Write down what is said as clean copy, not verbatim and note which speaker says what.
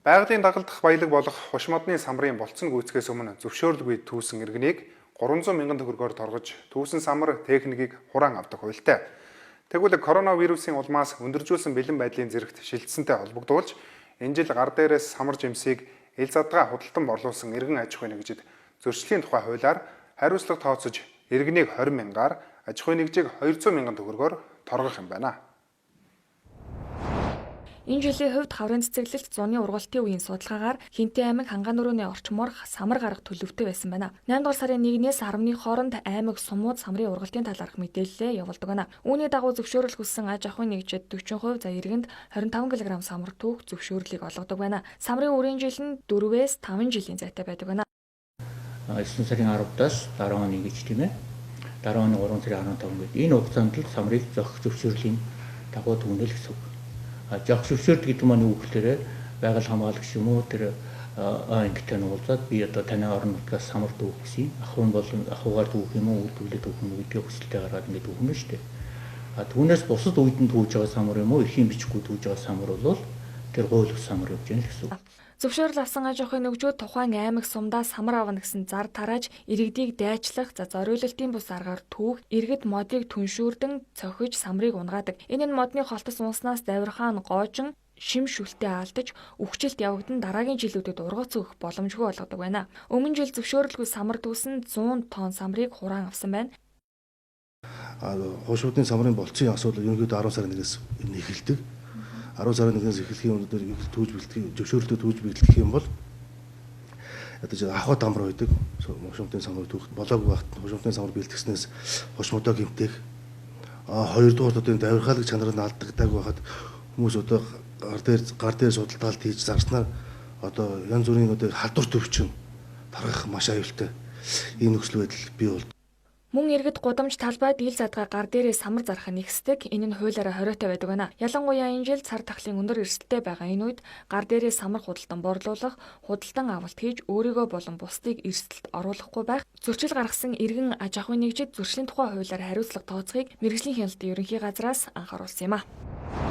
Speaker 1: Байгалийн дагалдах баялаг болох хуш модны самрын болцсон гүйцэтгэхээс өмнө зөвшөөрлгүй түүсэн иргэнийг 300 мянган төгрөгөөр торгож түүсэн самар техникийг хураан авдаг хуультай. Тэгвэл коронавирусын улмаас өндөржүүлсэн бэлэн байдлын зэрэгт шилжсэнтэй холбогдуулж энэ жил гар дээрээс самар жимсийг ил задгаа худалдан борлуулсан иргэн аж ахуйн нэгжид зөрчлийн тухай хуулиар хариуцлага тооцож иргэнийг 20 мянгаар, аж ахуйн нэгжийг 200 мянган төгрөгөөр торгох юм байна.
Speaker 2: Энэ жилийн хувьд хаврын цэцэглэлт зуны ургалтын үеийн судалгаагаар Хинтээ аймаг Хангаанөрөөний орчмоор самар гарах төлөвтэй байсан байна. 8 дугаар сарын 1-ээс 10-ны хооронд аймаг сумууд самрын ургалтын талаарх мэдээлэлээ явуулдаг байна. Үүний дагуу зөвшөөрөл хүссэн аж ахуйн нэгжид 40% за иргэнд 25 кг самар түүх зөвшөөрлийг олгодог байна. Самрын үрийн жил нь 4-ээс 5 жилийн зайтай байдаг байна.
Speaker 3: 9 сарын 10-аас 10 оны гэж тийм ээ. 10 оны 3 сарын 15 гэдэг энэ хугацаанд л самрыг зохих зөвшөөрлийн дагуу түгнэл гэсэн үг. Жах зөвшөөрдөг гэдэг маань юу гэхээр байгаль хамгаалагч юм уу тэр ангитай нуулзаад би одоо таны орон нутгаас самар дүүх гэсэн ахуйн болон ахуйгаар дүүх юм уу үйлдвэрлэлд дүүх юм уу гэдгийг хүсэлтэд гаргаад ингэ дүүх юм шүү дээ. Түүнээс бусад үед нь түүж байгаа самар юм уу эхийн бичгүй түүж байгаа самар бол тэр гуйл самар явж байна гэсэн үг.
Speaker 2: Зөвшөөрөл авсан аж ахуйн нэгжүүд тухайн аймаг сумдаа самар авна гэсэн зар тарааж иргэдийг дайчлах, зориулалтын бус аргаар түүх, иргэд модыг түншүүрдэн цохиж самрыг унгаадаг. Энэ нь модны холтос унснаас давирхаан гоожин шим шүлтээ алдаж үхжилт явагдан дараагийн жилүүдэд ургац өгөх боломжгүй болгодог байна. Өмнө жил зөвшөөрлгүй самар дүүсэн 100 тонн самрыг хураан авсан байна.
Speaker 4: Хошуудын самрын болцсон асуудал ерөнхийдөө 10 сарын 1-ээс эхэлдэг. 10 сарын 1-ээс эхлэхийн өнөөдөр түүж бэлтгэх зөвшөөрлөд түүж бэлтгэх юм бол ядаж ахуй дамар байдаг. Хошуудын самрыг түүх болоогүй багт хошуудын самар бэлтгэснээс хошмодоо гэмтэх. Хоёрдугаар одоо энэ давирхаалаг чанар нь алдагддаг байхад хүмүүс одоо гар дээр судалгаалт хийж зарснаар одоо янз бүрийн одоо халдвар төвчин таргах маш аюултай. Энэ нөхцөл байдал бий болдог.
Speaker 2: Мөн иргэд гудамж талбайд ил задгаа гар дээрээ самар зарах нь ихсдэг. Энэ нь хуулиараа хориотой байдаг байна. Ялангуяа энэ жил цар тахлын өндөр эрсдэлтэй байгаа энэ үед гар дээрээ самар худалдан борлуулах, худалдан авалт хийж өөрийгөө болон бусдыг эрсдэлд оруулахгүй байх. Зөрчил гаргасан иргэн аж ахуйн нэгжид зөрчлийн тухай хуулиар хариуцлага тооцохыг мэргэжлийн хяналтын ерөнхий газраас анхааруулсан юм а.